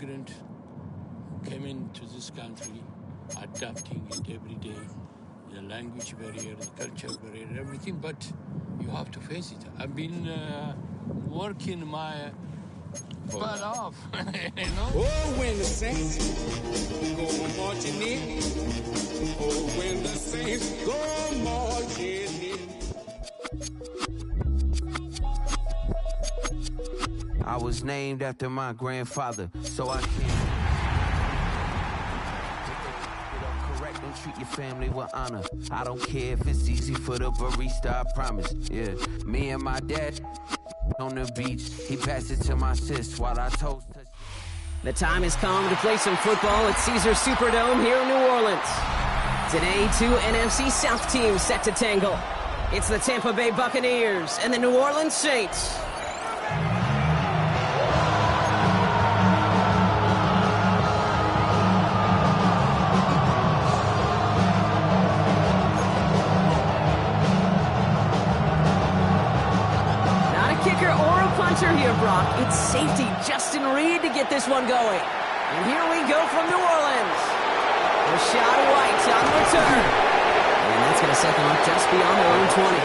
immigrant, came into this country, adapting it every day. The language barrier, the culture barrier, everything, but you have to face it. I've been working my butt off, you know? Oh, when the Saints go marching in. Oh, when the Saints go marching in. I was named after my grandfather, so I can't correct and treat your family with honor. I don't care if it's easy for the barista, I promise. Yeah, me and my dad on the beach, he passed it to my sis while I toast. The time has come to play some football at Caesars Superdome here in New Orleans. Today, two NFC South teams set to tangle. It's the Tampa Bay Buccaneers and the New Orleans Saints. Here, Brock. It's safety Justin Reed to get this one going. And here we go from New Orleans. Rashad White on the return. And that's going to set them up just beyond their own 20.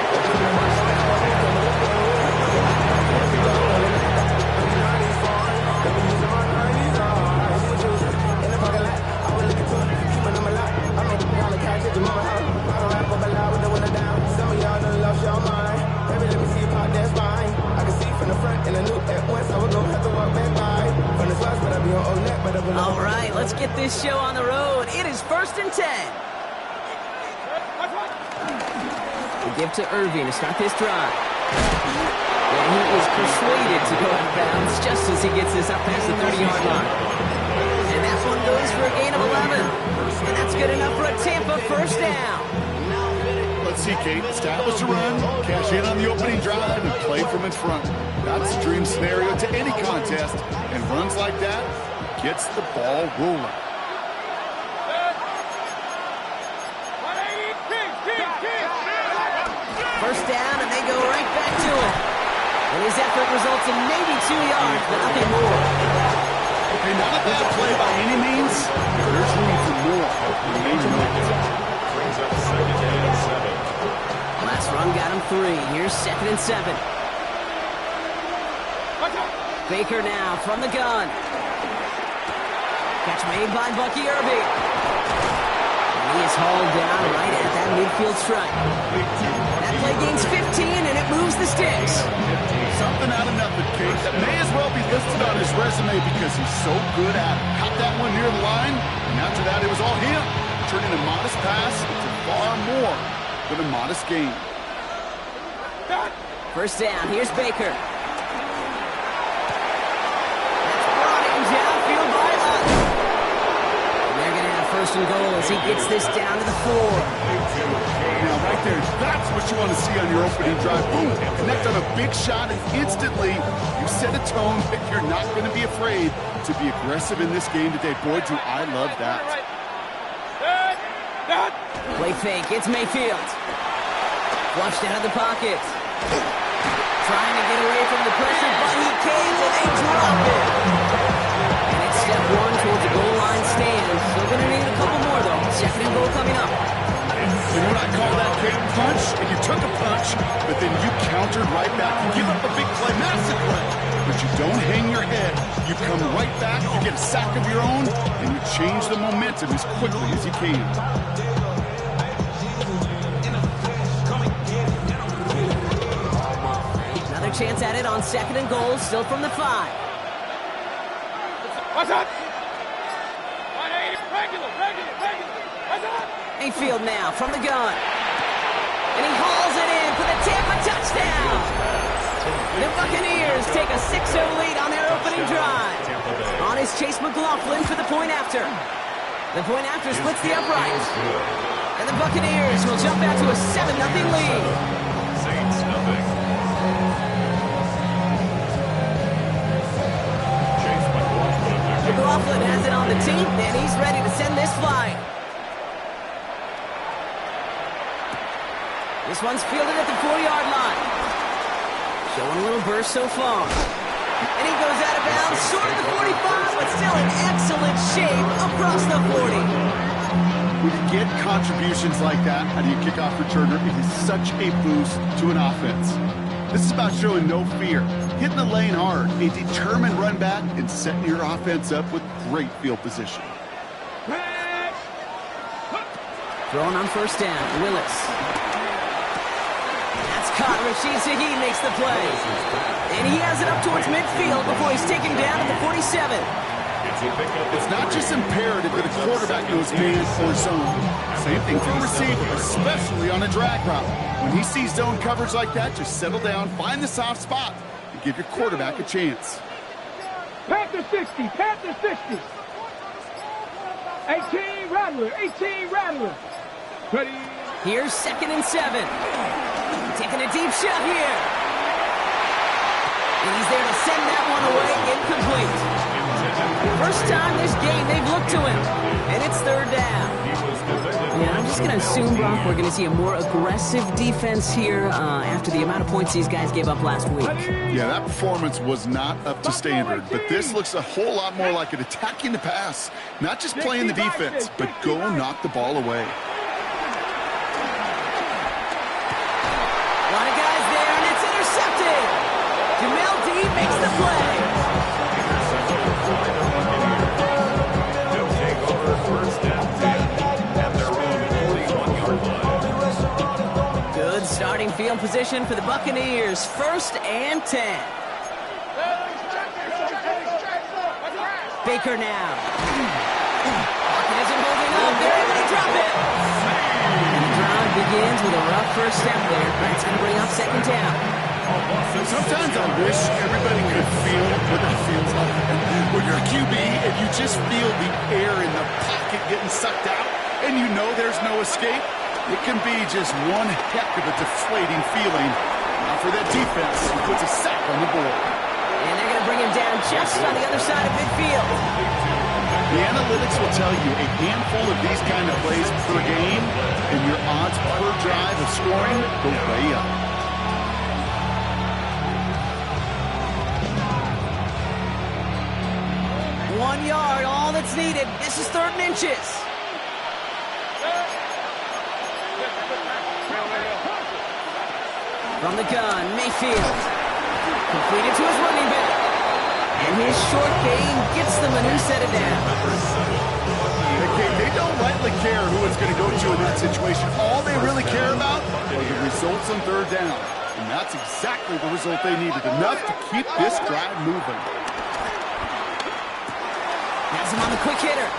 All right, let's get this show on the road. It is 1st and 10. We give to Irving to start this drive. And he is persuaded to go out of bounds just as he gets this up past the 30-yard line. And that one goes for a gain of 11. And that's good enough for a Tampa first down. Let's see, Kate. Establish a run, cash in on the opening drive, and play from in front. That's the dream scenario to any contest. And runs like that gets the ball rolling. First down, and they go right back to him. And his effort results in maybe 2 yards, but nothing more. Okay, not a bad play by any means. There's room for more. Brings up 2nd and 7. Last run got him 3. Here's 2nd and 7. Baker now from the gun. Catch made by Bucky Irving. And he is hauled down right at that midfield stripe. That play gains 15, and it moves the sticks. Something out of nothing, Kate. That may as well be listed on his resume because he's so good at it. Caught that one near the line, and after that it was all him. Turning a modest pass into far more than a modest gain. First down, here's Baker. That's brought in downfield by Hunt. And they're going to have 1st and goal as he gets this down to the 4. Now, right there, that's what you want to see on your opening drive. Boom, connect on a big shot, and instantly you set a tone that you're not going to be afraid to be aggressive in this game today. Boy, do I love that. Play fake, it's Mayfield. Flushed out of the pocket. Trying to get away from the pressure, but he can't, and they drop it. And it's step 1 towards the goal line stand. Still going to need a couple more, though. 2nd and goal coming up. You know what I call that, Kate? Punch, and you took a punch, but then you countered right back. You give up a big play, massive play, but you don't hang your head. You come right back, you get a sack of your own, and you change the momentum as quickly as you can. Another chance at it on 2nd and goal, still from the 5. What's up? Mayfield now from the gun. And he hauls it in for the Tampa touchdown. The Buccaneers take a 6-0 lead on their opening drive. On is Chase McLaughlin for the point after. The point after splits the uprights. And the Buccaneers will jump out to a 7-0 lead. Saints nothing. Chase McLaughlin has it on the team, and he's ready to send this flying. This one's fielded at the 4-yard line. Showing a little burst so far. And he goes out of bounds, short of the 45, but still still in excellent shape across the 40. When you get contributions like that out of your kickoff returner, it is such a boost to an offense. This is about showing no fear, hitting the lane hard, a determined run back, and setting your offense up with great field position. Throwing on first down, Willis. That's caught. Rashid Shaheed makes the play. And he has it up towards midfield before he's taken down at the 47. It's not just imperative that a quarterback knows man or zone. Same thing for a receiver, especially on a drag route. When he sees zone coverage like that, just settle down, find the soft spot, and give your quarterback a chance. Panther 60, Panther 60. 18 Rattler, 18 Rattler. Ready. Here's 2nd and 7. Taking a deep shot here. And he's there to send that one away, incomplete. First time this game they've looked to him, and it's 3rd down. Yeah, I'm just going to assume, Brock, we're going to see a more aggressive defense here after the amount of points these guys gave up last week. Yeah, that performance was not up to standard, but this looks a whole lot more like it attacking the pass, not just playing the defense, but go knock the ball away. A lot of guys there, and it's intercepted. Jamel D makes the play. Good starting field position for the Buccaneers. 1st and 10. Baker now. Pocket isn't holding up. They're able to drop it. And the drive begins with a rough first step there. That's going to bring up 2nd down. Sometimes I wish everybody could feel what that feels like. When you're a QB and you just feel the air in the pocket getting sucked out and you know there's no escape, it can be just one heck of a deflating feeling. Now for that defense, who puts a sack on the board. And they're going to bring him down just on the other side of midfield. The analytics will tell you a handful of these kind of plays per game, and your odds per drive of scoring go way up. One yard, all that's needed. This is 3rd and inches. From the gun, Mayfield. Completed to his running back. And his short gain gets them, and who set it down? They don't lightly care who it's going to go to in that situation. All they really care about are the results on 3rd down. And that's exactly the result they needed. Enough to keep this drive moving. Has him on the quick hitter.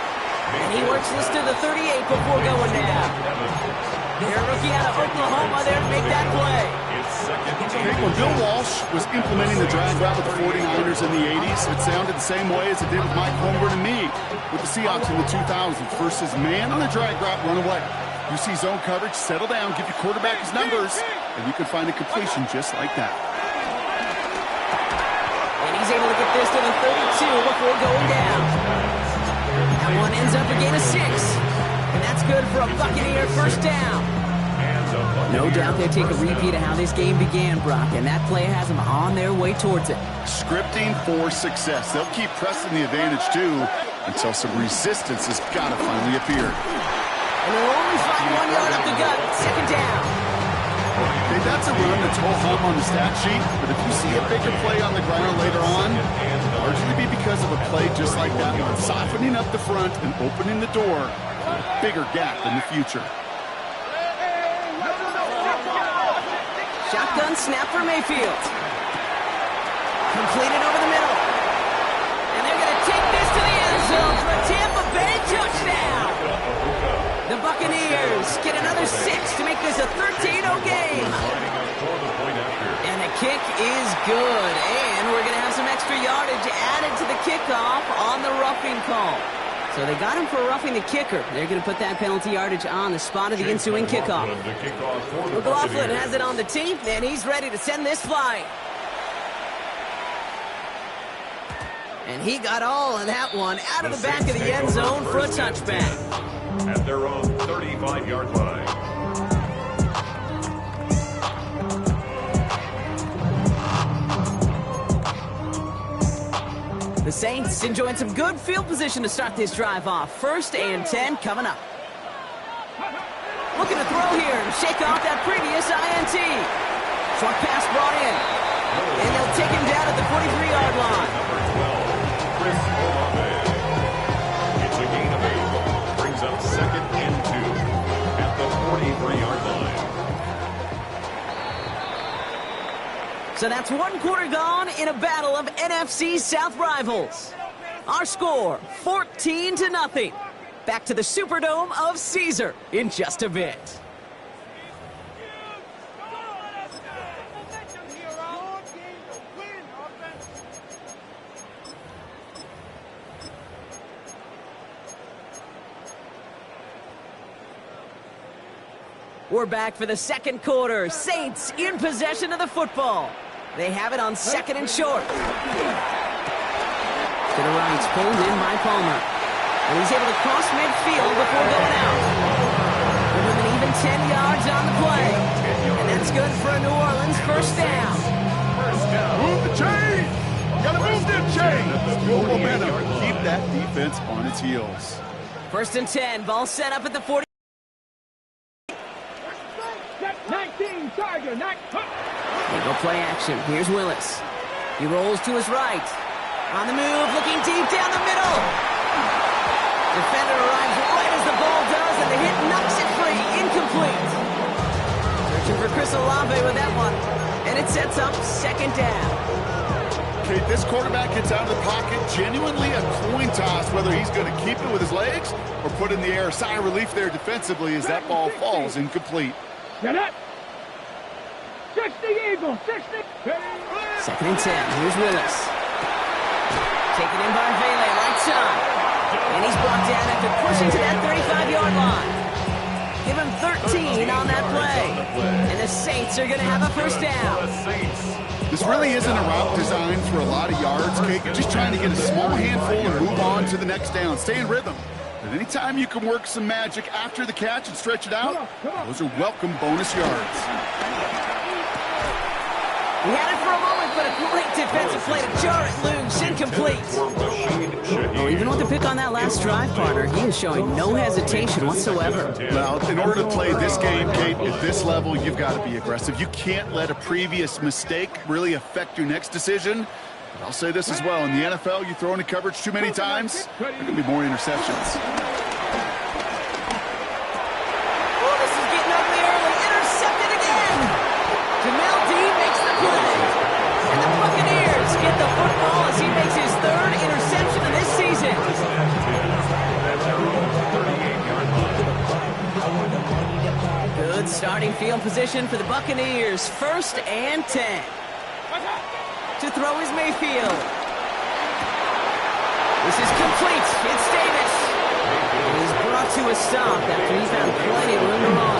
And he works this to the 38 before going down. Their rookie out of Oklahoma there to make that play. When Bill Walsh was implementing the drag route with the 49ers in the 80s, it sounded the same way as it did with Mike Holmgren and me with the Seahawks in the 2000s. Versus man on the drag route, run away. You see zone coverage, settle down, give your quarterback his numbers, and you can find a completion just like that. And he's able to get this to the 32 before going down. That one ends up a gain of 6. And that's good for a Buccaneer 1st down. No doubt they take a repeat of how this game began, Brock, and that play has them on their way towards it. Scripting for success. They'll keep pressing the advantage, too, until some resistance has got to finally appear. And they'll only find 1 yard up the gut. 2nd down. Okay, that's a run that's ho-hum on the stat sheet, but if you see a bigger play on the ground later on, largely be because of a play just like that one, softening up the front and opening the door for a bigger gap in the future. Shotgun snap for Mayfield. Completed over the middle. And they're going to take this to the end zone for a Tampa Bay touchdown. The Buccaneers get another 6 to make this a 13-0 game. And the kick is good. And we're going to have some extra yardage added to the kickoff on the roughing call. So they got him for roughing the kicker. They're going to put that penalty yardage on the spot of the ensuing kickoff. McLaughlin has it on the tee, and he's ready to send this flying. And he got all of that one out of the back of the end zone for a touchback. At their own 35-yard line. The Saints enjoying some good field position to start this drive off. 1st and 10 coming up. Looking to throw here and shake off that previous INT. Short pass brought in. And they'll take him down at the 43-yard line. Chris Olave. It's a gain of 8. Brings up 2nd and 2 at the 43-yard line. So that's 1 quarter gone in a battle of NFC South rivals. Our score, 14-0. Back to the Superdome of Caesar in just a bit. We're back for the 2nd quarter. Saints in possession of the football. They have it on 2nd and short. To the right, it's pulled in by Palmer. And he's able to cross midfield before going out. With an even 10 yards on the play. And that's good for a New Orleans first down. Move the chain! Gotta move them chains! Build momentum. Keep that defense on its heels. 1st and 10. Ball set up at the 40. 19, Tiger, They go play action. Here's Willis. He rolls to his right. On the move, looking deep down the middle. Defender arrives right as the ball does, and the hit knocks it free. Incomplete. Searching for Chris Olave with that one. And it sets up 2nd down. Okay, this quarterback gets out of the pocket. Genuinely a coin toss whether he's going to keep it with his legs or put in the air. A sigh of relief there defensively as that ball falls incomplete. Get it. 60 Eagles, 60. 2nd and 10. Here's Willis. Taken in by Vele, right side. And he's brought down after pushing to that 35-yard line. Give him 13 on that play. And the Saints are going to have a first down. This really isn't a route designed for a lot of yards, Kate. You're just trying to get a small handful and move on to the next down. Stay in rhythm. But anytime you can work some magic after the catch and stretch it out, those are welcome bonus yards. He had it for a moment, but a great defensive play to jar it loose. Incomplete. Oh, even with the pick on that last drive, partner, he is showing no hesitation whatsoever. Well, in order to play this game, Kate, at this level, you've got to be aggressive. You can't let a previous mistake really affect your next decision. But I'll say this as well. In the NFL, you throw into coverage too many times, there are going to be more interceptions. Oh, this is getting ugly early. Intercepted again. Jamel D makes the play. And the Buccaneers get the football as he makes his 3rd interception of this season. Good starting field position for the Buccaneers. 1st and 10. To throw is Mayfield. This is complete. It's Davis. He's brought to a stop after he found plenty of room to run.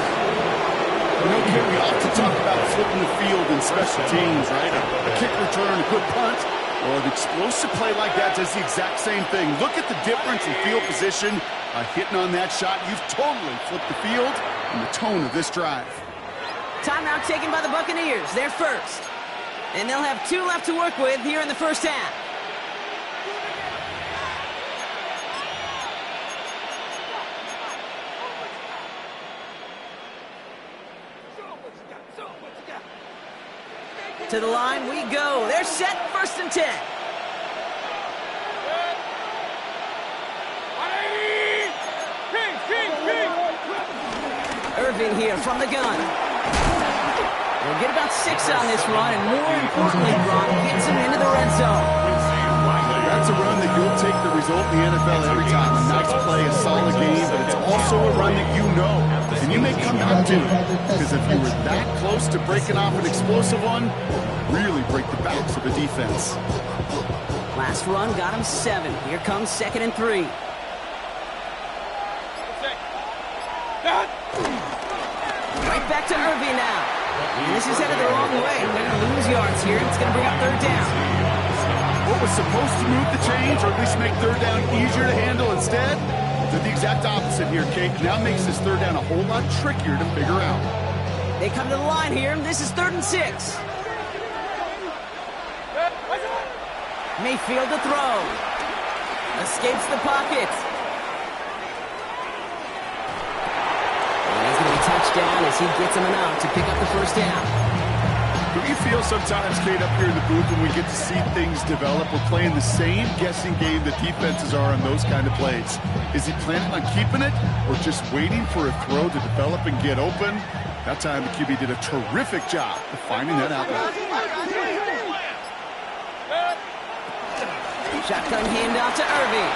You know, Kate, we often talk about flipping the field in special teams, right? A kick return, a good punt, or an explosive play like that does the exact same thing. Look at the difference in field position. Hitting on that shot, you've totally flipped the field and the tone of this drive. Timeout taken by the Buccaneers. They're first. And they'll have 2 left to work with here in the first half. To the line we go. They're set. 1st and 10. Irving here from the gun. We'll get about 6 on this run, and more importantly, Brock gets him into the red zone. That's a run that you'll take the result in the NFL every time. A nice play, a solid game, but it's also a run that you know. And you may come back to it, because if you were that close to breaking off an explosive one, really break the backs of the defense. Last run got him 7. Here comes 2nd and 3. Right back to Irving now. And this is headed the wrong way. They're going to lose yards here. It's going to bring up 3rd down. What was supposed to move the chains, or at least make 3rd down easier to handle instead, did the exact opposite here, Kate. Now makes this 3rd down a whole lot trickier to figure out. They come to the line here. This is 3rd and 6. Mayfield to throw. Escapes the pocket. And he's going to be touchdown as he gets him enough to pick up the first down. Do you feel sometimes, Kate, up here in the booth when we get to see things develop, we're playing the same guessing game that defenses are on those kind of plays? Is he planning on keeping it or just waiting for a throw to develop and get open? That time the QB did a terrific job of finding that outlet. Shotgun handoff to Irving.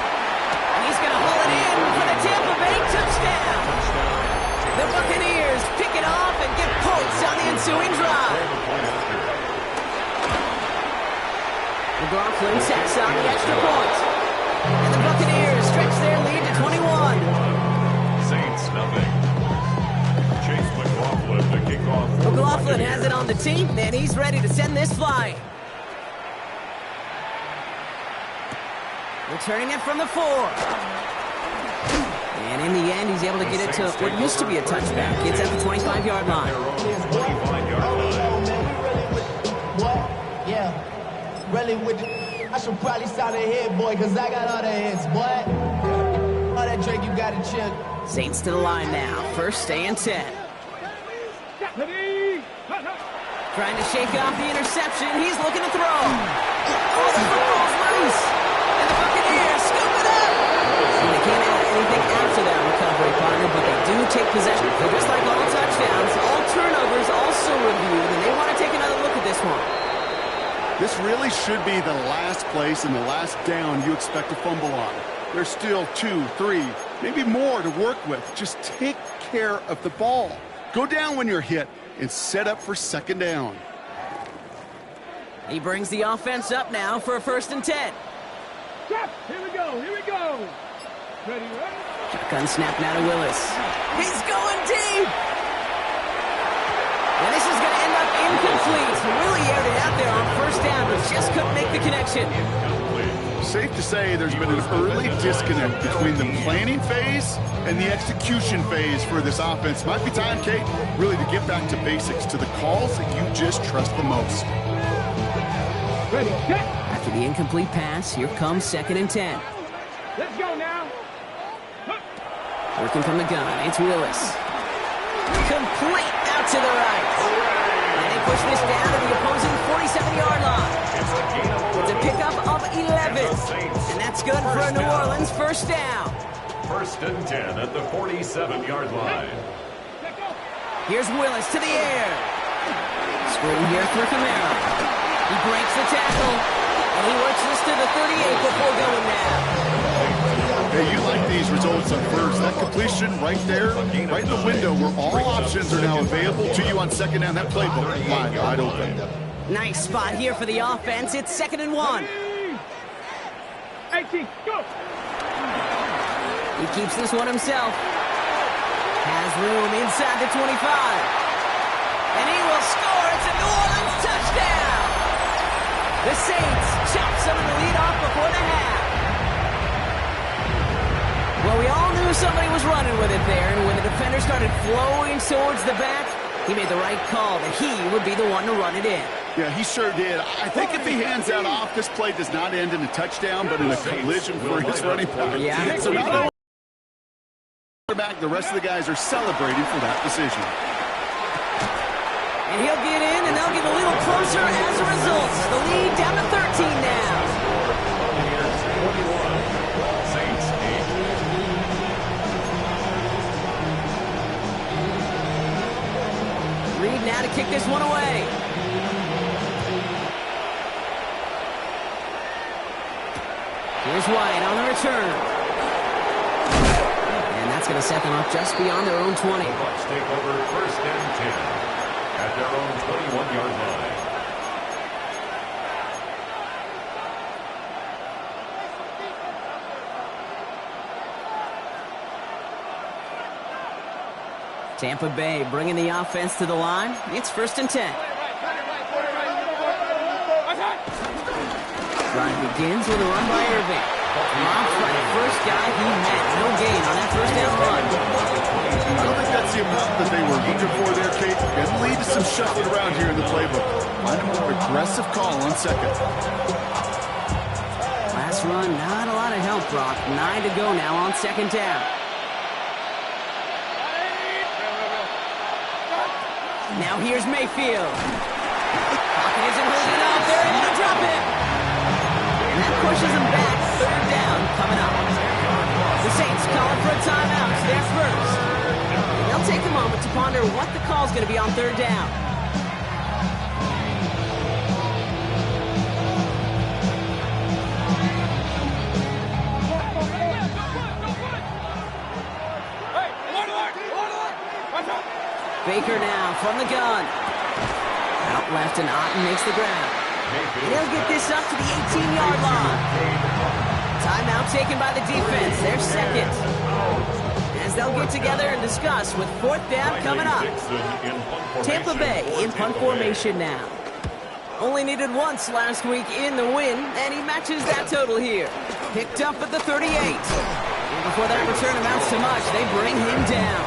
And he's going to haul it in for the Tampa Bay touchdown. The Buccaneers pick it off and get points on the ensuing drive. McLaughlin sets on the extra point. And the Buccaneers stretch their lead to 21. Saints nothing. Chase McLaughlin to kick off. McLaughlin has it on the team, and he's ready to send this flying. Returning it from the 4. And in the end, he's able to get it to what used to be a touchback. It's at the 25-yard line. Really with I should probably sound a hit, boy, because I got all the hits, boy. All that Drake, you got to chill. Saints to the line now. First and 10. Trying to shake off the interception. He's looking to throw. Oh, the football's loose. And the Buccaneers scoop it up. They can't add anything after that recovery, partner, but they do take possession. So just like all touchdowns, all turnovers also reviewed, and they want to take another look at this one. This really should be the last place and the last down you expect to fumble on. There's still 2, 3, maybe more to work with. Just take care of the ball. Go down when you're hit and set up for second down. He brings the offense up now for a first and 10. Here we go. Ready, ready? Shotgun snap now to Willis. He's going deep. And this is going to end up incomplete. Really aired it out there on first down, but just couldn't make the connection. Safe to say there's been an early disconnect between the planning phase and the execution phase for this offense. Might be time, Kate, really to get back to basics, to the calls that you just trust the most. Ready, set. After the incomplete pass, here comes second and 10. Let's go now. Working from the gun, it's Willis. Complete out to the right. And they push this down to the opposing 47-yard line. It's a pickup of 11. And that's good for a New Orleans first down. First and 10 at the 47-yard line. Here's Willis to the air. Screen here for Camara. He breaks the tackle. And he works this to the 38 before going down. Hey, you like these results on first. That completion right there, right in the window where all options are now available to you on second down. That playbook wide open. Nice spot here for the offense. It's second and 1. 18, go. He keeps this one himself. Has room inside the 25. And he will score. It's a New Orleans touchdown. The Saints chop some of the lead off before the half. Well, we all knew somebody was running with it there, and when the defender started flowing towards the back, he made the right call that he would be the one to run it in. Yeah, he sure did. I think if he hands that off, this play does not end in a touchdown, but in a collision for his running back. Yeah. So not only the rest of the guys are celebrating for that decision. And he'll get in, and they'll get a little closer as a result. The lead down to 13 now. Saints 8. Reed now to kick this one away. Here's White on the return. And that's going to set them up just beyond their own 20. Bucs take over first and 10 at their own 21-yard line. Tampa Bay bringing the offense to the line. It's first and 10. Drive begins with a run by Irving. Lofts by the first guy he met. No gain on that first down run. I don't think that's the amount that they were looking for there, Kate. It'll lead to some shuffling around here in the playbook. Find a more aggressive call on second. this run, not a lot of help, Brock. 9 to go now on second down. Now here's Mayfield. Pocket isn't holding up. They're able to drop it. And that pushes them back. Third down coming up. The Saints calling for a timeout. It's their first. And they'll take a moment to ponder what the call's going to be on third down. Baker now from the gun. Out left and Otten makes the ground. They'll get this up to the 18-yard line. Timeout taken by the defense. Their second. As they'll get together and discuss with fourth down coming up. Tampa Bay in punt formation now. Only needed once last week in the win, and he matches that total here. Picked up at the 38. And before that return amounts to much, they bring him down.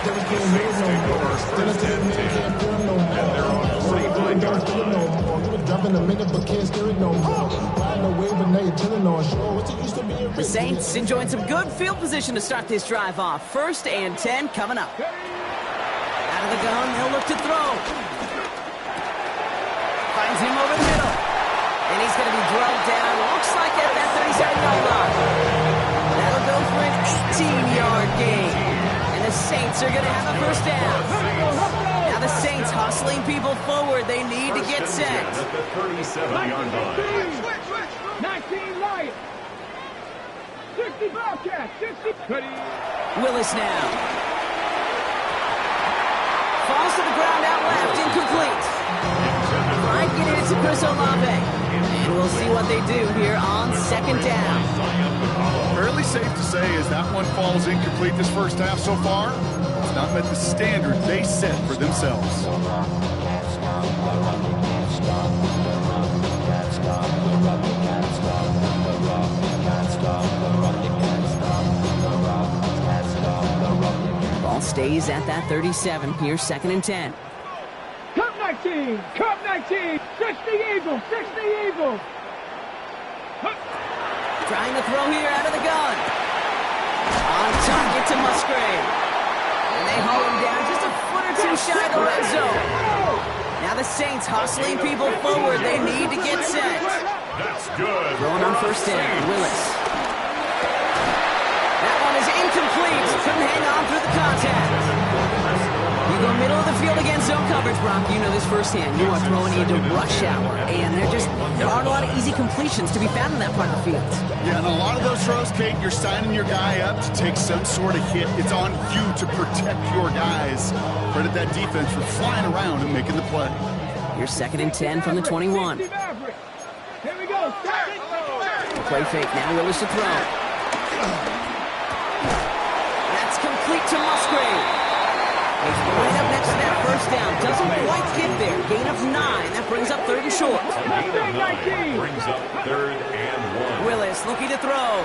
The Saints enjoying some good field position to start this drive off. 1st and 10 coming up. Out of the gun, they'll look to throw. Finds him over the middle. And he's going to be drugged down. Looks like at that 37-yard line. That'll go for an 18-yard gain. And the Saints are going to have a first down. Now the Saints hustling people forward. They need to get set. 37-yard line. 19 Lions. 60 Bobcats. 60. Willis now. Falls to the ground out left. Incomplete. Might get it to Chris Olave. And we'll see what they do here on second down. Fairly safe to say as that one falls incomplete this first half so far, it's not met the standard they set for themselves. Ball stays at that 37. Here's 2nd and 10. Cup 19. Cup 19. 60 Eagles. 60 Eagles. Trying to throw here out of the gun. On target to Musgrave. And they haul him down just a foot or two shy of the red zone. Now the Saints hustling people forward. They need to get set. That's good. Throwing on first down. Willis. That one is incomplete. Couldn't hang on through the contact. You go middle of the field against zone coverage, Brock. You know this firsthand. You are throwing into rush hour. And there aren't a lot of easy completions to be found in that part of the field. Yeah, and a lot of those throws, Kate, you're signing your guy up to take some sort of hit. It's on you to protect your guys. Credit that defense for flying around and making the play. Here's 2nd and 10 from the 21. Here we go. Play fake. Now Willis to throw. That's complete to Musgrave. He's right up next to that first down. Doesn't quite get there. Gain of 9. That brings up 3rd and short. Brings up 3rd and 1. Willis looking to throw.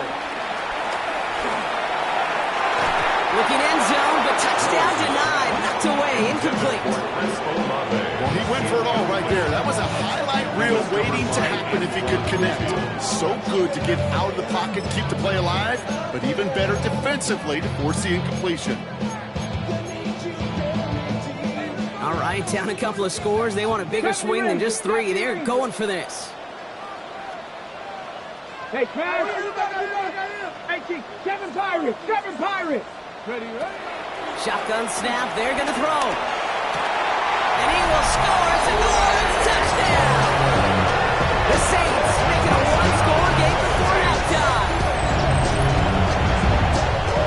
Looking end zone, but touchdown denied. Knocked away. Incomplete. Well, he went for it all right there. That was a highlight reel waiting to happen if he could connect. So good to get out of the pocket, keep the play alive, but even better defensively to force the incompletion. All right, down a couple of scores. They want a bigger swing than just 3. They're going for this. Hey, Trav. Hey, 7 Pirates. 7 Pirates. Ready. Shotgun snap. They're going to throw. And he will score. It's a goal. It's a touchdown. The Saints making a one-score game before halftime.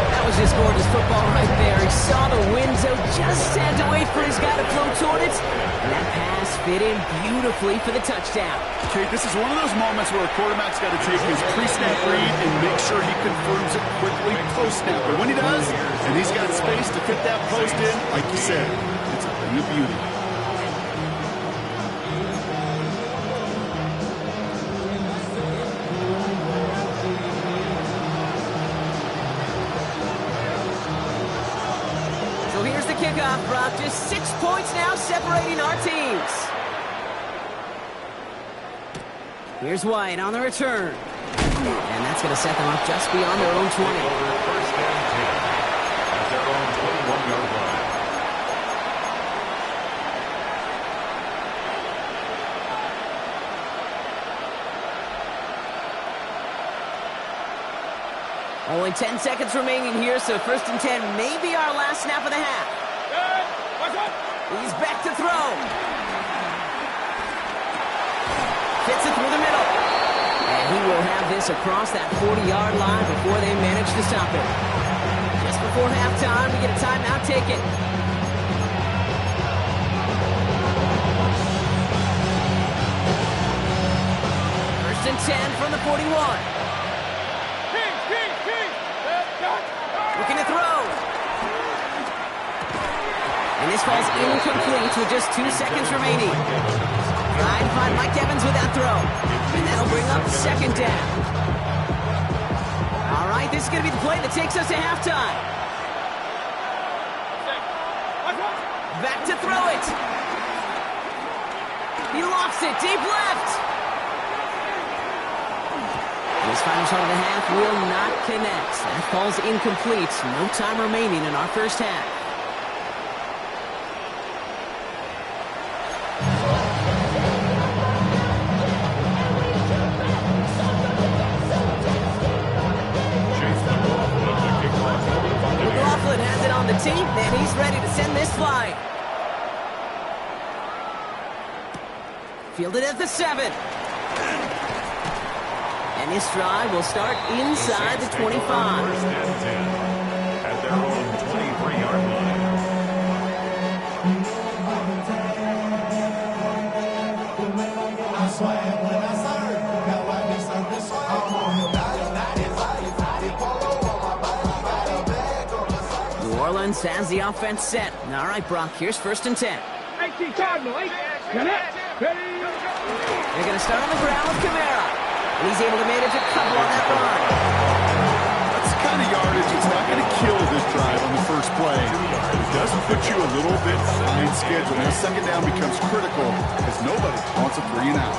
That was just gorgeous football right there. He saw the window, just had to wait for his guy to flow toward it. And that pass fit in beautifully for the touchdown. Kate, this is one of those moments where a quarterback's got to take his pre-snap read and make sure he confirms it quickly post-snap. But when he does, and he's got space to fit that post in, like you said, it's a thing of beauty. Kickoff, Brock. Just 6 points now separating our teams. Here's White on the return. And that's going to set them up just beyond their own 20. First and 10 at their own 21-yard line. Only 10 seconds remaining here, so first and 10 may be our last snap of the half. He's back to throw. Fits it through the middle. And he will have this across that 40-yard line before they manage to stop it. Just before halftime, we get a timeout taken. First and 10 from the 41. Looking to throw. And this falls incomplete with just 2 seconds remaining. Trying to find Mike Evans with that throw. And that'll bring up second down. All right, this is going to be the play that takes us to halftime. Back to throw it. He lofts it deep left. This final shot of the half will not connect. That falls incomplete. No time remaining in our first half. McLaughlin has it on the tee, and he's ready to send this flying. Fielded at the 7. And this drive will start inside the 25. First and 10 at their own 23-yard line. New Orleans has the offense set. All right, Brock, here's first and 10. They're going to start on the ground with Kamara. And he's able to manage a couple on that run. That's the kind of yardage that's not going to kill this drive on the first play. It does put you a little bit behind schedule. Now second down becomes critical because nobody wants a 3 and out.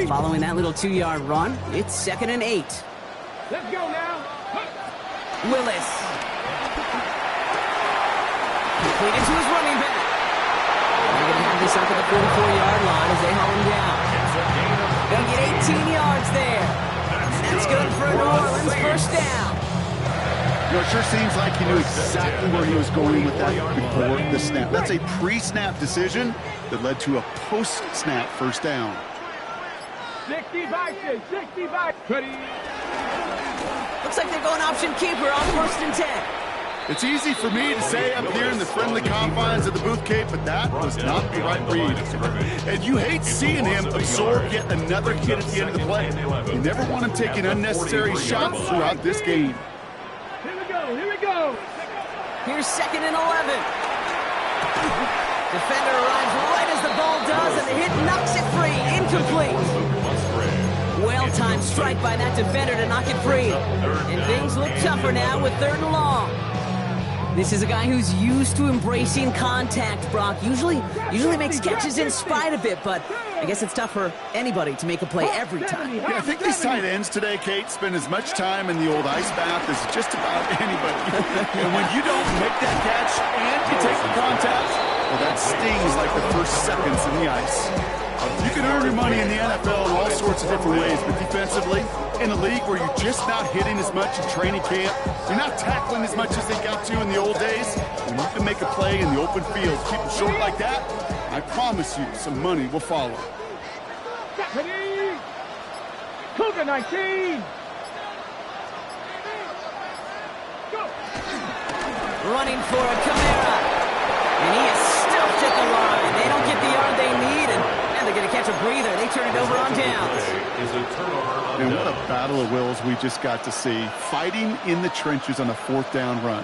Following that little 2-yard run, it's second and 8. Let's go now. Willis. Completed to his running back. They're going to have this up at the 44-yard line as they haul him down. They'll get 18 yards there. And that's good for New Orleans first down. You know, it sure seems like he knew exactly where he was going with that before the snap. That's a pre-snap decision that led to a post-snap first down. 65. Ready. Looks like they're going option keeper on first and 10. It's easy for me to say up here in the friendly confines of the booth, Kate, but that was not the right read. And you hate seeing him absorb yet another hit at the end of the play. You never want him taking unnecessary shots throughout this game. Here we go. Here's second and 11. Defender arrives right as the ball does, and the hit knocks it free. Incomplete. Well-timed strike by that defender to knock it free. And things look tougher now with third and long. This is a guy who's used to embracing contact, Brock. Usually makes catches in spite of it, but I guess it's tough for anybody to make a play every time. Yeah, I think these tight ends today, Kate, spend as much time in the old ice bath as just about anybody. And when you don't make that catch and you take the contact, well, that stings like the first seconds in the ice. You can earn your money in the NFL in all sorts of different ways, but defensively, in a league where you're just not hitting as much in training camp, you're not tackling as much as they got to in the old days, when you can make a play in the open field, keep it short like that, I promise you some money will follow. Ready. Cougar 19. Go. Running for it, Kamara. And he is stuffed at the line. They don't get the yard they need, and now they're going to catch a breather. They turn it over on downs. And what a battle of wills we just got to see. Fighting in the trenches on a fourth down run.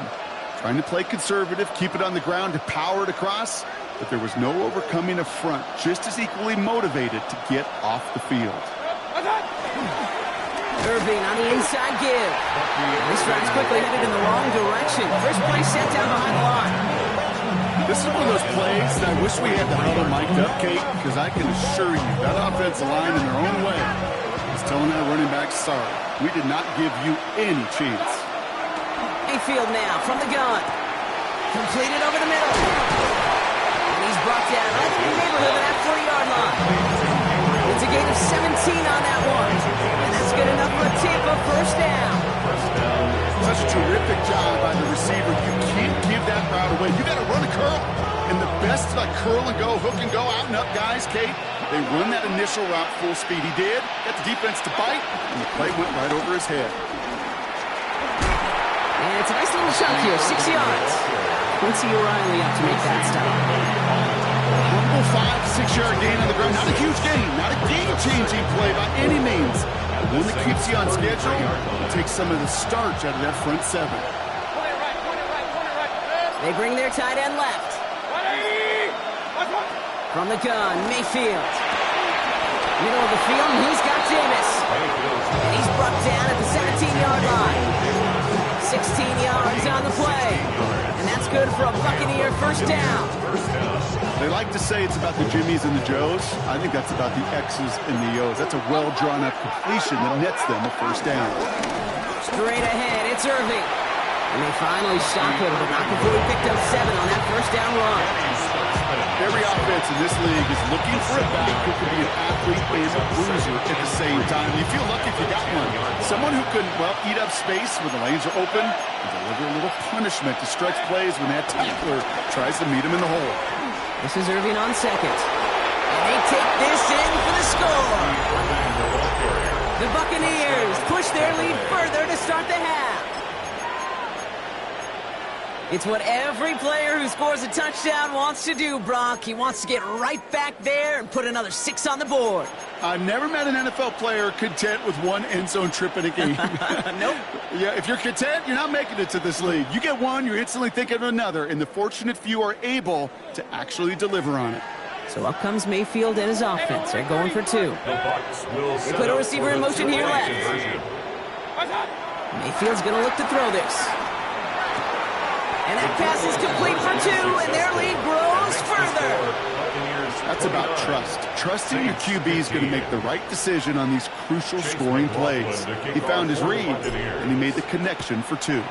Trying to play conservative, keep it on the ground to power it across, but there was no overcoming a front just as equally motivated to get off the field. Irving on the inside give. This drive's quickly headed in the wrong direction. First play set down behind the line. This is one of those plays that I wish we had the huddle mic'd up, Kate, because I can assure you that offensive line in their own way is telling our running back, sorry, we did not give you any chance. Mayfield now from the gun. Completed over the middle. And he's brought down right in the neighborhood of that 40-yard line. It's a gain of 17 on that one. And that's good enough for a Tampa first down. Such a terrific job by the receiver. You can't give that route away. You got to run a curl. And the best, like curl and go, hook and go, out and up guys, Kate, they run that initial route full speed. He did. Got the defense to bite, and the play went right over his head. And it's a nice little chunk here, 6 yards. Quincy O'Reilly up to make that stop. Humble 5 to 6 yard gain on the ground. Not a huge gain, not a game-changing play by any means. But one that keeps you on schedule and takes some of the starch out of that front seven. They bring their tight end left. From the gun, Mayfield. Middle of the field, and he's got Jameis. And he's brought down at the 17-yard line. 16 yards on the play. And that's good for a Buccaneer first down. They like to say it's about the Jimmies and the Joes. I think that's about the X's and the O's. That's a well-drawn-up completion that nets them a first down. Straight ahead, it's Irving. And they finally stop him, but not before he picked up 7 on that first down run. Every offense in this league is looking for a back who can be an athlete and a bruiser at the same time. You feel lucky if you got one. Someone who can, well, eat up space when the lanes are open and deliver a little punishment to stretch plays when that tackler tries to meet him in the hole. This is Irving on second. And they take this in for the score. The Buccaneers push their lead further to start the half. It's what every player who scores a touchdown wants to do, Brock. He wants to get right back there and put another 6 on the board. I've never met an NFL player content with one end zone trip in a game. Nope. Yeah, if you're content, you're not making it to this league. You get one, you're instantly thinking of another, and the fortunate few are able to actually deliver on it. So up comes Mayfield and his offense. They're going for 2. They put a receiver in motion here left. Mayfield's going to look to throw this. And that pass is complete for 2, and their lead grows further. That's about trust. Trusting your QB is going to make the right decision on these crucial scoring plays. He found his read, and he made the connection for 2.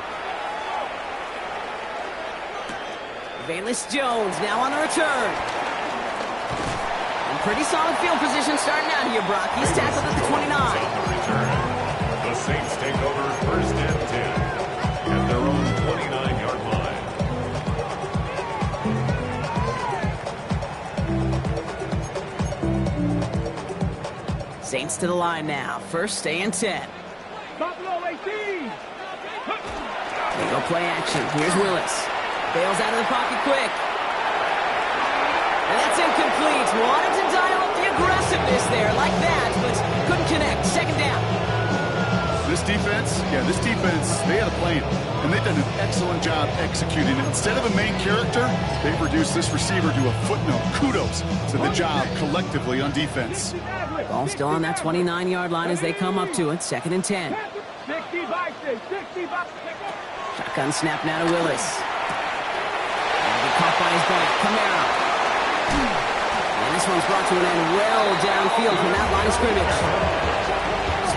Valus Jones now on the return. And pretty solid field position starting out here, Brock. He's tackled at the 29. The Saints take over first and 10 at their own 29-yard line. Saints to the line now. First and 10. They go play action. Here's Willis. Bails out of the pocket quick. And that's incomplete. Wanted to dial up the aggressiveness there like that, but couldn't connect. Second down. This defense, they had a plan, and they've done an excellent job executing it. Instead of a main character, they've reduced this receiver to a footnote. Kudos to the job collectively on defense. Ball still on that 29-yard line as they come up to it. Second and 10. Shotgun snap now to Willis. And caught by his back. Kamara. And this one's brought to an end well downfield from that line of scrimmage.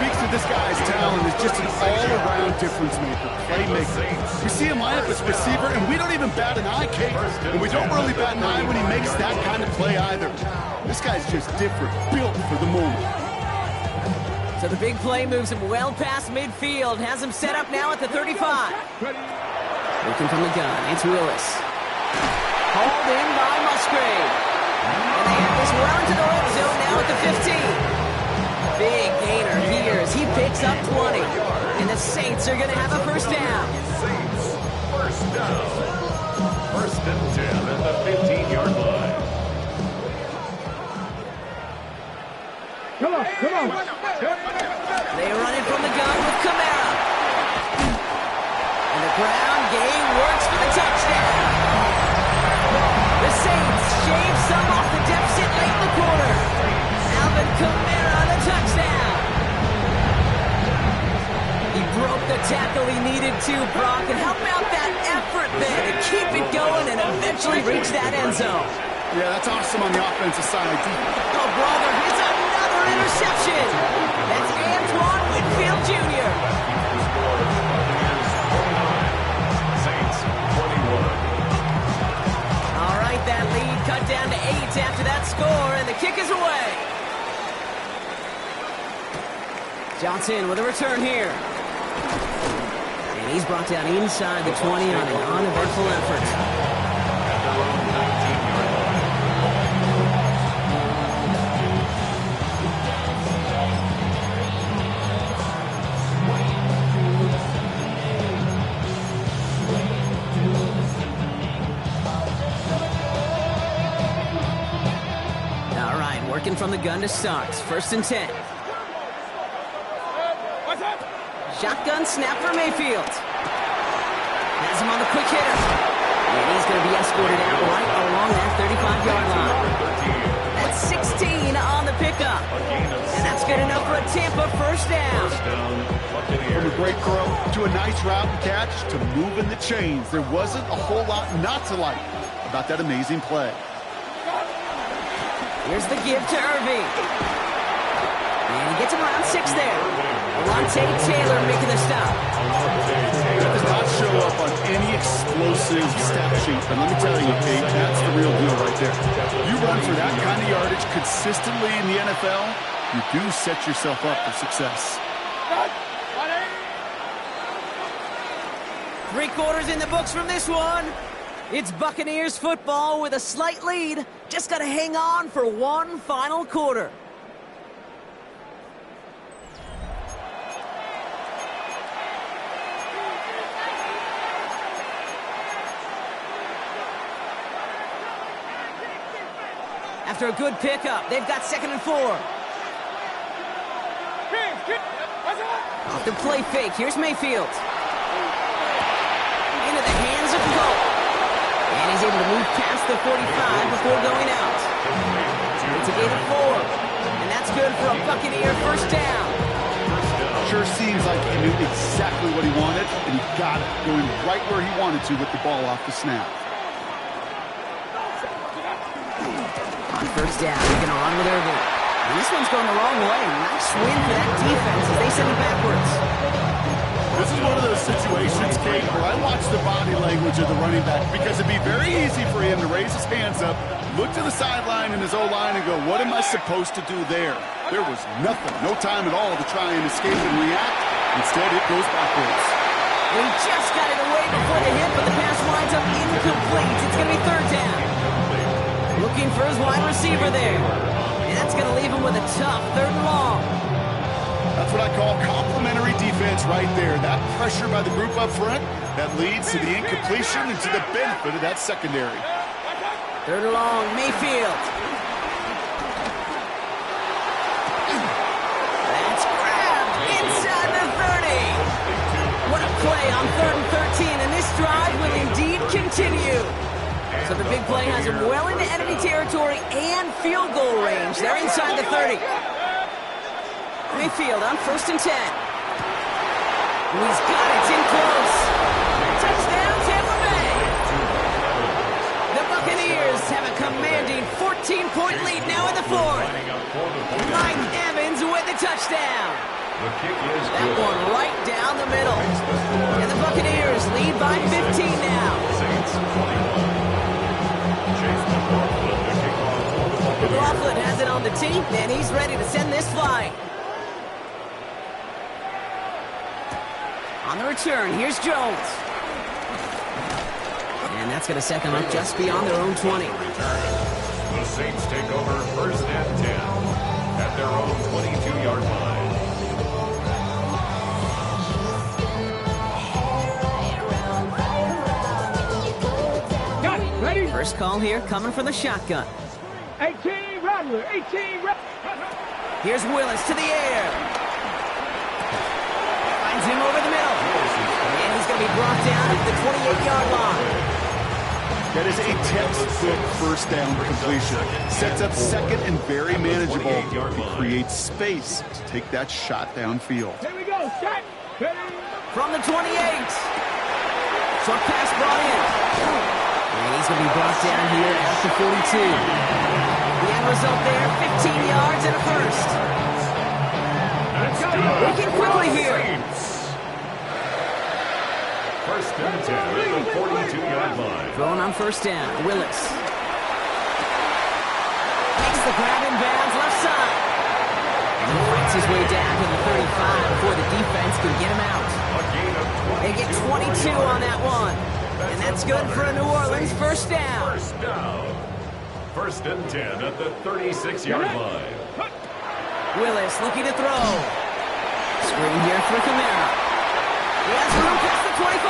Speaks to this guy's talent as just an all-around difference maker, playmaker. We see him line up as receiver, and we don't even bat an eye, Kate. And we don't really bat an eye when he makes that kind of play either. This guy's just different, built for the moment. So the big play moves him well past midfield, has him set up now at the 35. Looking from the gun, it's Willis. Hauled in by Musgrave. And they have this well into the red zone now at the 15. Big gainer here as he picks up 20. And the Saints are going to have a first down. Saints, first down. First and 10 at the 15-yard line. Come on. They run it from the gun with Kamara. And the ground game works for the touchdown. The Saints shave some off the deficit late in the quarter. Alvin Kamara, the touchdown. the tackle he needed to, Brock. And how about that effort there to keep it going and eventually reach that end zone? Yeah, that's awesome on the offensive side. Oh, brother, it's another interception. That's Antoine Whitfield Jr. Saints 21. All right, that lead cut down to 8 after that score, and the kick is away. Johnson with a return here. And he's brought down inside the 20 on an uneventful effort. At their own 19-yard line. All right, working from the gun to start. 1st and 10. Shotgun snap for Mayfield. Has him on the quick hitter. And he's going to be escorted out right along that 35-yard line. That's 16 on the pickup. And that's good enough for a Tampa first down. From a great throw to a nice route and catch to moving the chains. There wasn't a whole lot not to like about that amazing play. Here's the give to Irving. And he gets him around 6 there. Alontae Taylor making the stop. That does not show up on any explosive stat sheet, but let me tell you, Kate, that's the real deal right there. You run for that kind of yardage consistently in the NFL, you do set yourself up for success. 3 quarters in the books from this one. It's Buccaneers football with a slight lead. Just got to hang on for one final quarter. After a good pickup, they've got 2nd and 4. Off the play fake, here's Mayfield. Into the hands of Cole. And he's able to move past the 45 before going out. It's a gain of 4. And that's good for a Buccaneer first down. Sure seems like he knew exactly what he wanted, and he got it, going right where he wanted to with the ball off the snap. On first down, they're going to run with Irving. And this one's going the wrong way. Nice win for that defense as they send it backwards. This is one of those situations, Kate, where I watch the body language of the running back because it'd be very easy for him to raise his hands up, look to the sideline in his O-line and go, what am I supposed to do there? There was nothing, no time at all to try and escape and react. Instead, it goes backwards. He just got it away before the hit, but the pass winds up incomplete. It's going to be 3rd down. Looking for his wide receiver there. And that's going to leave him with a tough 3rd and long. That's what I call complimentary defense right there. That pressure by the group up front, that leads to the incompletion and to the benefit of that secondary. 3rd and long, Mayfield. That's grabbed inside the 30. What a play on 3rd and 13, and this drive will indeed continue. So the big play has him well into enemy territory and field goal range. They're inside the 30. Mayfield on 1st and 10. He's got it. It's in close. Touchdown, Tampa Bay. The Buccaneers have a commanding 14-point lead now in the 4th. Mike Evans with the touchdown. That one right down the middle. And the Buccaneers lead by 15 now. McLaughlin has it on the tee, and he's ready to send this flight. On the return, here's Jones. And that's going to set them up just beyond their own 20. The Saints take over 1st and 10 at their own 22-yard line. Ready? First call here coming from the shotgun. 18 Rattler, 18 Rattler. Here's Willis to the air. Finds him over the middle. And he's going to be brought down at the 28-yard line. That is a textbook first down completion. Sets up 2nd and very manageable. It creates space to take that shot downfield. Here we go, set, ready. From the 28. Short pass brought in. And he's going to be brought down here at the 42. The end result there, 15 yards and a first. Working quickly here. First and 10 at the 42-yard line. Throwing on first down, Willis. Makes the grab in bounds left side. And he fights his way down to the 35 before the defense can get him out. They get 22 on that one. And that's good for a New Orleans first down. First down. First and 10 at the 36-yard line. Willis looking to throw. Screen here for Kamara. He has room past the 25.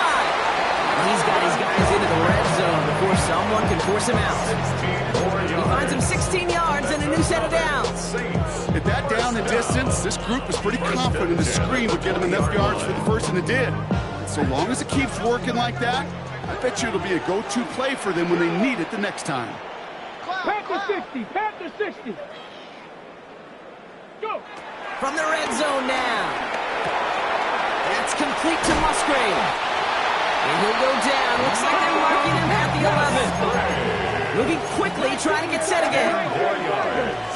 He's got his guys into the red zone before someone can force him out. He finds him 16 yards and a new set of downs. At that down and distance, this group was pretty confident the screen would get him enough yards for the first, and it did. So long as it keeps working like that, I bet you it'll be a go-to play for them when they need it the next time. Panther 60, Panther 60. Go. From the red zone now. That's complete to Musgrave. And he'll go down. Looks like they're marking him at the 11. Moving quickly, trying to get set again. 4 yards.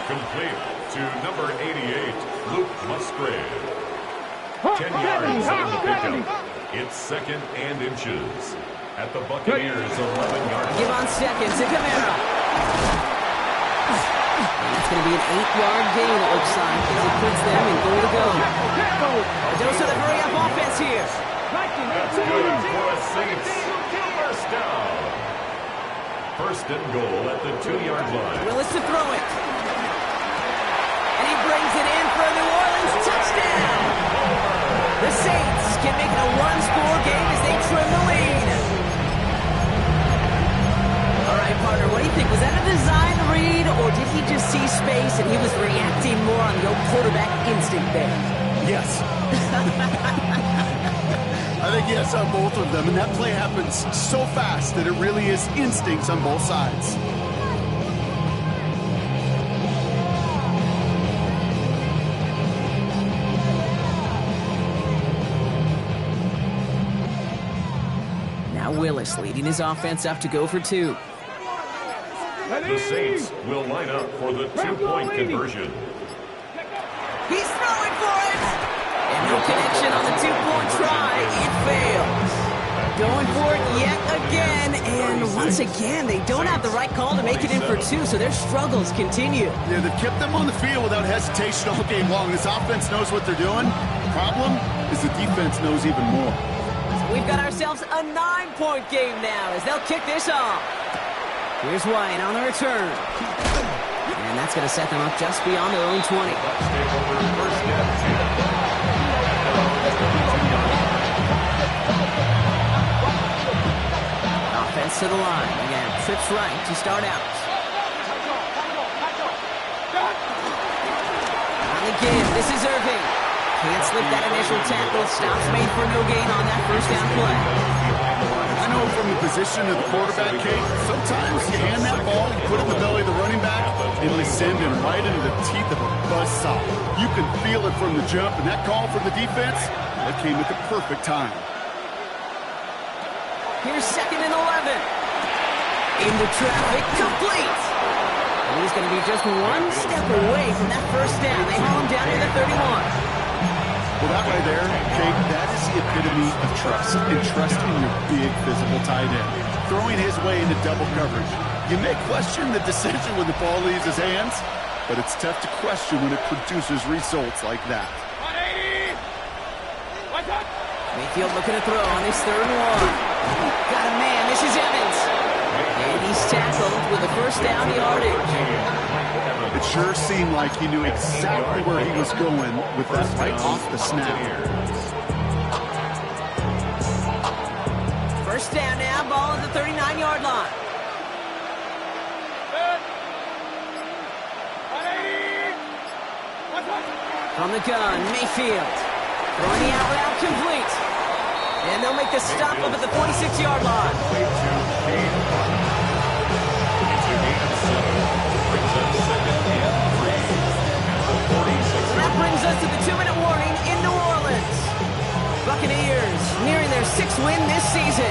Complete to number 88, Luke Musgrave. 10 yards on the pickup. It's second and inches. At the Buccaneers' 11-yard line. Give on second to Kamara. It's going to be an 8-yard gain, it looks like, as it puts them in goal to go. A dose of the hurry-up offense here. That's good for a Saints first down. First and goal at the 2-yard line. Willis to throw it. And he brings it in for a New Orleans touchdown. The Saints can make it a one-score game as they trim the lead. All right, partner, what do you think? Was that a design read, or did he just see space and he was reacting more on the old quarterback instinct there? Yes. I think yes on both of them, and that play happens so fast that it really is instincts on both sides. Now Willis leading his offense up to go for two. The Saints will line up for the two-point conversion. He's throwing for it! And no connection on the two-point try. It fails. Going for it yet again, and once again, they don't have the right call to make it in for two, so their struggles continue. Yeah, they've kept them on the field without hesitation all game long. This offense knows what they're doing. The problem is the defense knows even more. So we've got ourselves a 9-point game now as they'll kick this off. Here's White on the return. And that's going to set them up just beyond their own 20. Offense to the line. Again, trips right to start out. On the give, this is Irving. Can't slip that initial tackle. Stops made for no gain on that first down play. I know from the position of the quarterback, Kate, sometimes you hand that ball, you put it in the belly of the running back, and they send him right into the teeth of a buzzsaw. You can feel it from the jump, and that call from the defense, that came at the perfect time. Here's second and 11. Into traffic, complete. And he's going to be just one step away from that first down. They haul him down near the 31. Well, that right there, Kate, that is the epitome of trust, and trust in your big physical tight end. Throwing his way into double coverage. You may question the decision when the ball leaves his hands, but it's tough to question when it produces results like that. Mayfield looking to throw on his third and one. Got a man, this is Evans. And he's tackled with the first down yardage. It sure seemed like he knew exactly where he was going with that right off the snap. First down now, ball at the 39-yard line. From the gun, Mayfield. Throwing the out route complete. And they'll make the stop up at the 46-yard line. That brings us to the 2-minute warning in New Orleans. Buccaneers, nearing their 6th win this season.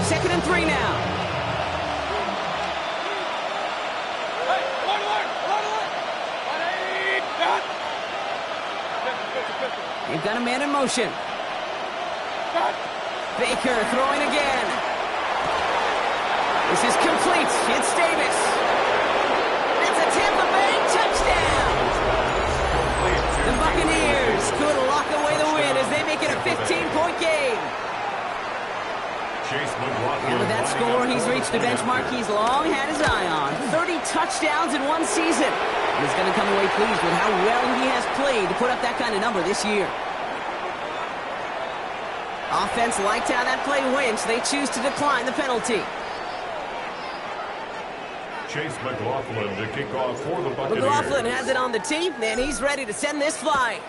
Second and 3 now. They've got a man in motion. Baker throwing again. This is complete. It's Davis. It's a Tampa Bay touchdown. The Buccaneers could lock away the win as they make it a 15-point game. And with that score, he's reached the benchmark he's long had his eye on. 30 touchdowns in one season. And he's going to come away pleased with how well he has played to put up that kind of number this year. Offense liked how that play went, so they choose to decline the penalty. Chase McLaughlin to kick off for the Buccaneers. McLaughlin has it on the tee, and he's ready to send this flying.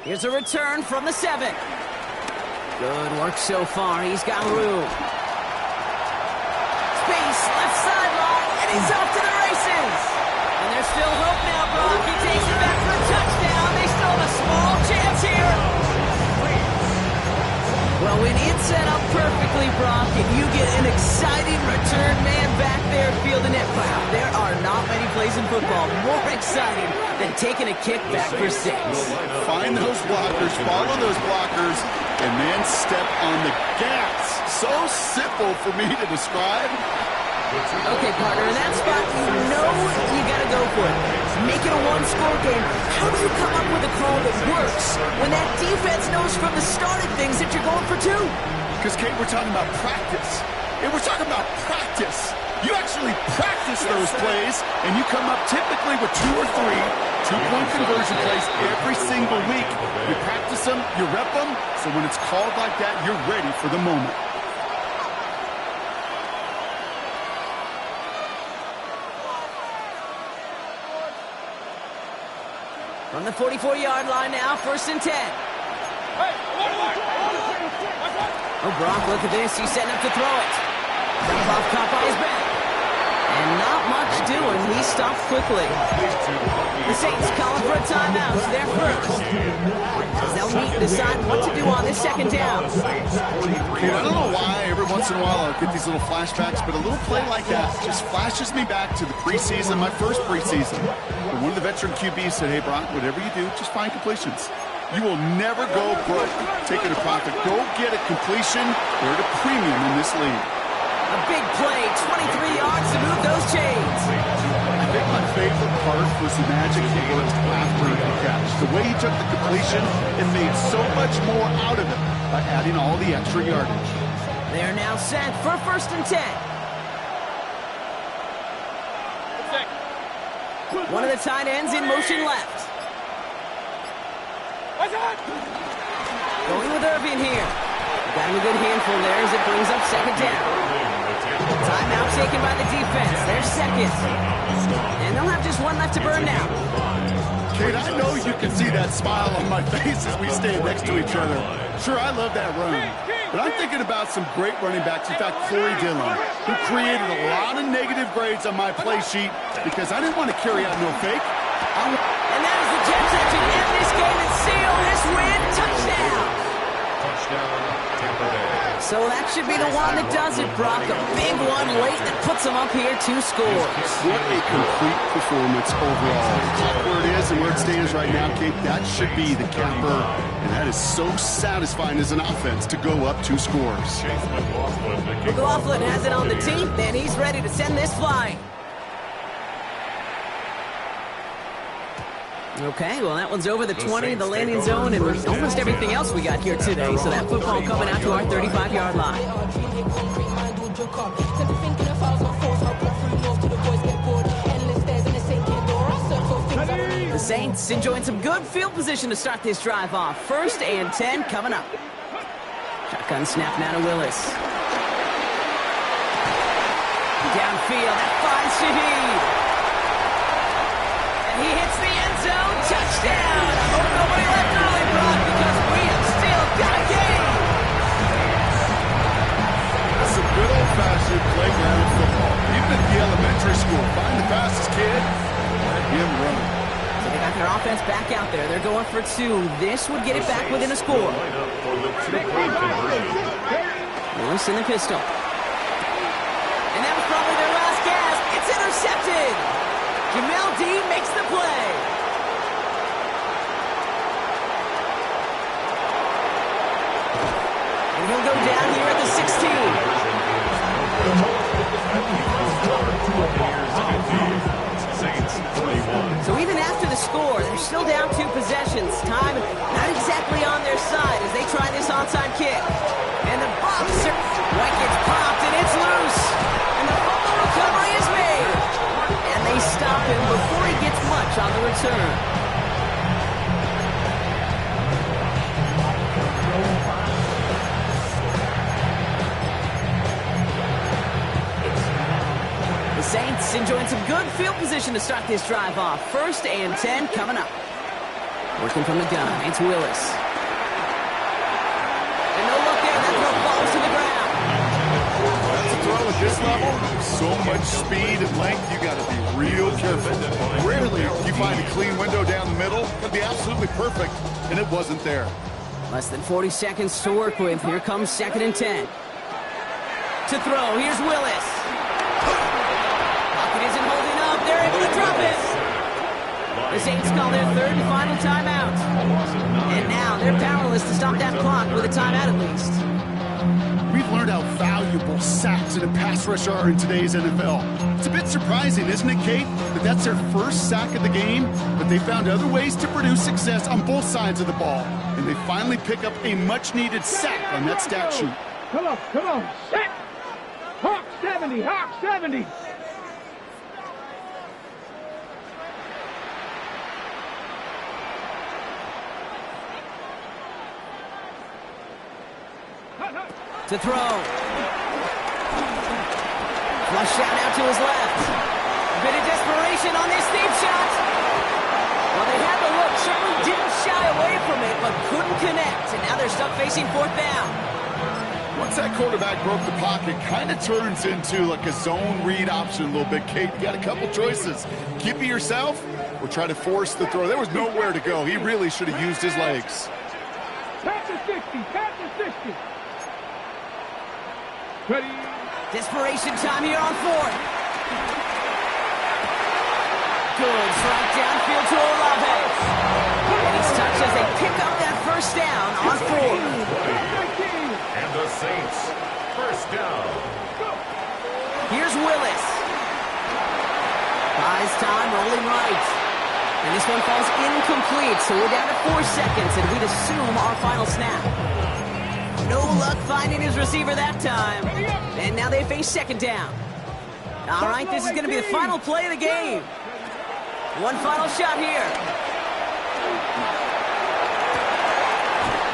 Here's a return from the 7. Good work so far. He's got room. Space, left sideline, and he's off to the races. And there's still hope now, Brock. He takes it back for a touchdown. They still have a small chance here. Well, when it's set up perfectly, Brock, and you get an exciting return man back there fielding it, wow, there are not many plays in football more exciting than taking a kick back for 6. Find those blockers, follow those blockers, and then step on the gas. So simple for me to describe. Okay, partner, in that spot, you know you got to go for it. Make it a one-score game. How do you come up with a call that works when that defense knows from the start of things that you're going for 2? Because, Kate, we're talking about practice. And we're talking about practice. You actually practice those plays, and you come up typically with 2 or 3 two-point conversion plays every single week. You practice them, you rep them, so when it's called like that, you're ready for the moment. From the 44-yard line now, 1st and 10. Oh, Brock, look at this. He's setting up to throw it. Drop-off caught by his back. And not much doing. He stopped quickly. The Saints calling for a timeout. They're first. They'll need to decide what to do on this 2nd down. I don't know why every once in a while I'll get these little flashbacks, but a little play like that just flashes me back to the preseason, my first preseason. One of the veteran QBs said, hey, Brock, whatever you do, just find completions. You will never go broke taking a profit. Go get a completion. They're at a premium in this league. A big play, 23 yards to move those chains. I think my favorite part was the magic he worked after the catch. The way he took the completion and made so much more out of it by adding all the extra yardage. They're now set for 1st and 10. One of the tight ends in motion left. Going with Irvin here. Got him a good handful there as it brings up 2nd down. Timeout taken by the defense. They're 2nd. And they'll have just 1 left to burn now. Kate, I know you can see that smile on my face as we stand next to each other. Sure, I love that run. But I'm thinking about some great running backs. In fact, Corey Dillon, who created a lot of negative grades on my play sheet because I didn't want to carry out no fake. And that is the Jets that can end this game and seal this win. Touchdown. Touchdown, Tampa Bay. So that should be the one that does it, Brock. A big one late that puts them up here 2 scores. What a complete performance overall. Where it is and where it stands right now, Kate, that should be the capper. And that is so satisfying as an offense to go up 2 scores. McLaughlin has it on the tee, and he's ready to send this flying. Okay, well, that one's over the 20, the landing zone, and almost everything else we got here today. So that football coming out to our 35-yard line. The Saints enjoying some good field position to start this drive off. 1st and 10 coming up. Shotgun snap now to Willis. Downfield, that finds Shaheed. He hits the end zone. Touchdown. Oh, nobody left early. to playground football. Even at the elementary school, find the fastest kid and let him run. So they got their offense back out there. They're going for 2. This would get it back within a score. Lewis in the pistol. And that was probably their last gasp. It's intercepted. Jamel Dean makes the play. And he'll go down here at the 16. So even after the score, they're still down 2 possessions. Time not exactly on their side as they try this onside kick. And the Bucs are... White gets popped and it's loose. And the fumble recovery is made. And they stop him before he gets much on the return. The Saints enjoying some good field position to start this drive off. 1st and 10 coming up. Working from the gun, it's Willis. And no look there, that throw falls to the ground. That's a throw at this level. So much speed and length, you got to be real careful. Rarely do you find a clean window down the middle. It'd be absolutely perfect, and it wasn't there. Less than 40 seconds to work with. Here comes 2nd and 10. To throw, here's Willis. Pocket isn't holding up. They're able to drop it. The Saints call their 3rd and final timeout. And now they're powerless to stop that clock with a timeout at least. We've learned how valuable sacks and a pass rush are in today's NFL. It's a bit surprising, isn't it, Kate, that that's their first sack of the game, but they found other ways to produce success on both sides of the ball, and they finally pick up a much-needed sack on that stat sheet. Come on, set! Hawk 70, Hawk 70! To throw. Flush shot out to his left. A bit of desperation on this deep shot. Well, they had the look, certainly didn't shy away from it, but couldn't connect. And now they're stuck facing 4th down. Once that quarterback broke the pocket, kind of turns into like a zone read option a little bit, Kate. You got a couple choices. Keep it yourself or try to force the throw. There was nowhere to go. He really should have used his legs. Pass to 60, pass to 60. Ready. Desperation time here on 4th. Good strike downfield to Olave. And he's touched as they pick up that 1st down on 4th. And the Saints, 1st down. Here's Willis. Buys time, rolling right. And this one falls incomplete, so we're down to 4 seconds, and we'd assume our final snap. No luck finding his receiver that time. And now they face 2nd down. All right, this is going to be the final play of the game. One final shot here.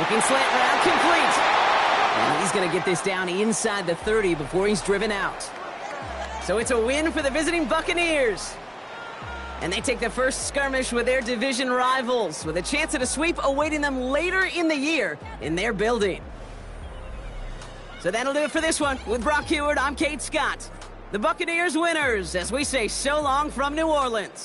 Looking slant route, complete. And he's going to get this down inside the 30 before he's driven out. So it's a win for the visiting Buccaneers. And they take the first skirmish with their division rivals, with a chance at a sweep awaiting them later in the year in their building. So that'll do it for this one. With Brock Heward, I'm Kate Scott. The Buccaneers winners as we say so long from New Orleans.